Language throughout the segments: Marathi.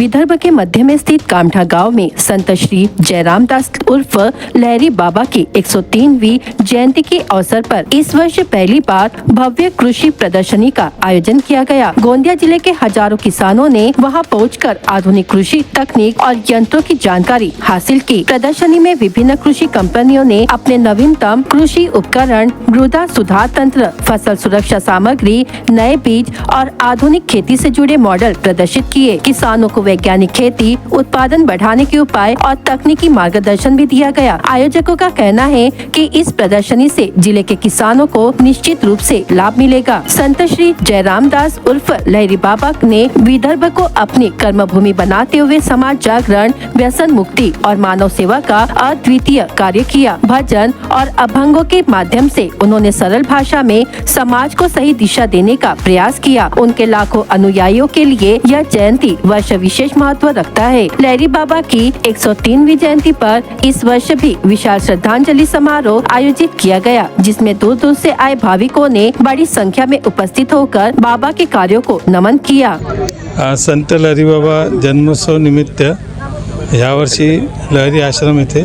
विदर्भ के मध्य में स्थित कामठा गांव में संत श्री जयराम दास उर्फ लहरी बाबा की 103वीं जयंती के अवसर पर इस वर्ष पहली बार भव्य कृषि प्रदर्शनी का आयोजन किया गया। गोंदिया जिले के हजारों किसानों ने वहां पहुंचकर आधुनिक कृषि तकनीक और यंत्रों की जानकारी हासिल की। प्रदर्शनी में विभिन्न कृषि कंपनियों ने अपने नवीनतम कृषि उपकरण, मृदा सुधार तंत्र, फसल सुरक्षा सामग्री, नए बीज और आधुनिक खेती से जुड़े मॉडल प्रदर्शित किए। किसानों को वैज्ञानिक खेती, उत्पादन बढ़ाने के उपाय और तकनीकी मार्गदर्शन भी दिया गया। आयोजकों का कहना है कि इस प्रदर्शनी से जिले के किसानों को निश्चित रूप से लाभ मिलेगा। संत श्री जयराम दास उर्फ लहरी बाबा ने विदर्भ को अपनी कर्मभूमि बनाते हुए समाज जागरण, व्यसन मुक्ति और मानव सेवा का अद्वितीय कार्य किया। भजन और अभंगों के माध्यम से उन्होंने सरल भाषा में समाज को सही दिशा देने का प्रयास किया। उनके लाखों अनुयायियों के लिए यह जयंती वर्ष विशेष महत्व रखता है। लहरी बाबा की 103वीं जयंती पर इस वर्ष भी विशाल श्रद्धांजलि समारोह आयोजित किया गया, जिसमें दूर दूर से आए भाविकों ने बड़ी संख्या में उपस्थित होकर बाबा के कार्यों को नमन किया। संत लहरी बाबा जन्मोत्सव निमित्त यावर्षी लहरी आश्रम येथे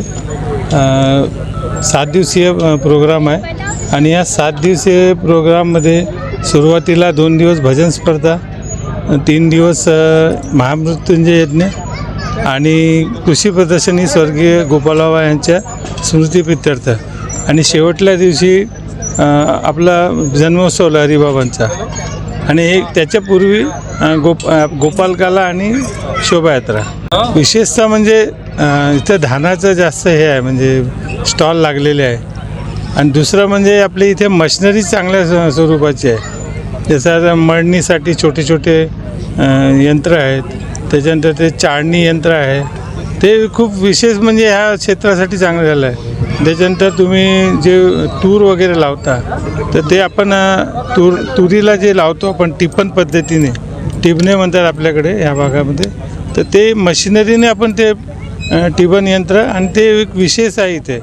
7 दिवसीय प्रोग्राम आहे आणि या 7 दिवसीय प्रोग्राममध्ये सुरुवातीला 2 दिवस भजन स्पर्धा, 3 दिवस महामृत्युंजय यज्ञ आणि कृषी प्रदर्शनी स्वर्गीय गोपाल बाबा यांच्या स्मृतिप्रित्यर्थ आणि शेवटल्या दिवशी आपला जन्मोत्सव लहरी बाबांचा आणि त्याच्यापूर्वी गोपालकाला आणि शोभायात्रा। विशेषतः म्हणजे इथं धानाचं जास्त हे आहे, म्हणजे स्टॉल लागलेले आहे आणि दुसरं म्हणजे आपल्या इथे मशिनरी चांगल्या स्वरूपाची आहे। जसं मळणीसाठी छोटे छोटे यंत्र आहेत, त्याच्यानंतर ते चाळणी यंत्र आहे, ते खूप विशेष म्हणजे ह्या क्षेत्रासाठी चांगलं झालं आहे। त्याच्यानंतर तुम्ही जे तूर वगैरे लावता तर ते आपण तुरीला जे लावतो आपण टिपण पद्धतीने, टिपणे म्हणतात आपल्याकडे ह्या भागामध्ये, तर ते मशिनरीने आपण ते टिपण यंत्र आणि ते एक विशेष आहे इथे।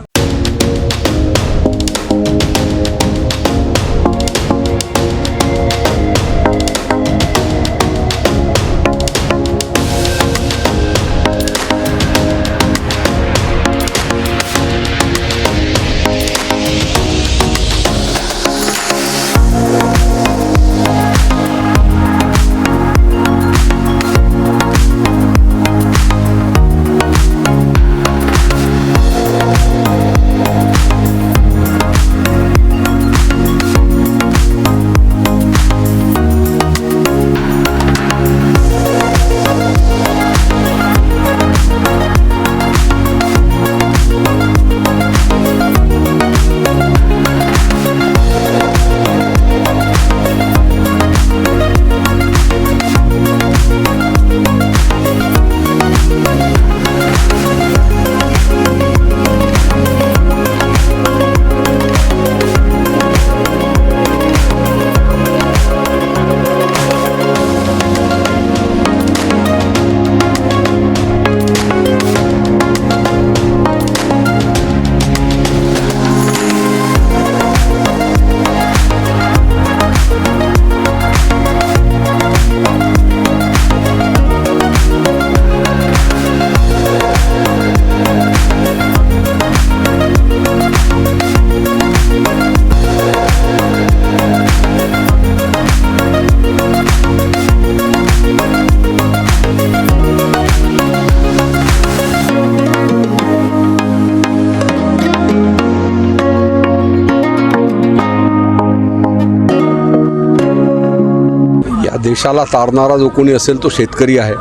देशाला तारणारा जो कोणी असेल तो शेतकरी आहे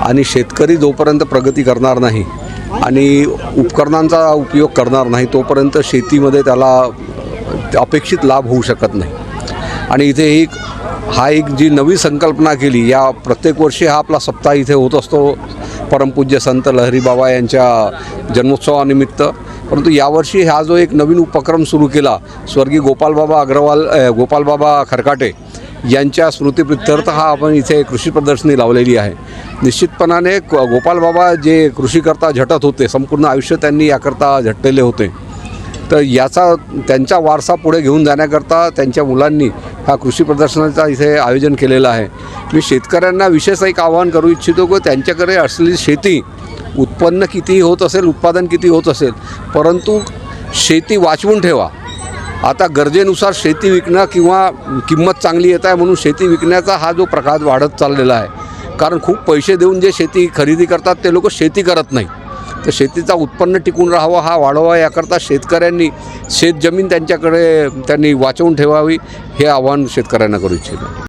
आणि शेतकरी जोपर्यंत प्रगती करणार नाही आणि उपकरणांचा उपयोग करणार नाही तोपर्यंत शेतीमध्ये त्याला अपेक्षित लाभ होऊ शकत नाही। आणि इथे एक जी नवी संकल्पना केली, या प्रत्येक वर्षी हा आपला सप्ताह इथे होत असतो परमपूज्य संत लहरी बाबा यांच्या जन्मोत्सवानिमित्त, परंतु यावर्षी हा जो एक नवीन उपक्रम सुरू केला स्वर्गीय गोपाल बाबा खरकाटे यांच्या स्मृतिप्रित्यर्थ हा आपण इथे कृषी प्रदर्शनी लावलेली आहे। निश्चितपणाने गोपाल बाबा जे कृषी करता झटत होते, संपूर्ण आयुष्य त्यांनी याकरता झटलेले होते तर याचा त्यांचा वारसा पुढे घेऊन जाण्याकरता त्यांच्या मुलांनी हा कृषी प्रदर्शनाचा इथे आयोजन केलेलं आहे. मी शेतकऱ्यांना विशेष एक आवाहन करू इच्छितो की त्यांच्याकडे असलेली शेती उत्पन्न कितीही होत असेल, उत्पादन किती होत असेल, परंतु शेती वाचवून ठेवा. आता गरजेनुसार शेती विकणं किंवा किंमत चांगली येत आहे म्हणून शेती विकण्याचा हा जो प्रकार वाढत चाललेला आहे. कारण खूप पैसे देऊन जे शेती खरेदी करतात ते लोक शेती करत नाही. तर शेतीचा उत्पन्न टिकून राहावं, हा वाढवा, याकरता शेतकऱ्यांनी शेतजमीन त्यांच्याकडे त्यांनी वाचवून ठेवावी, हे आवाहन शेतकऱ्यांना करू इच्छितो.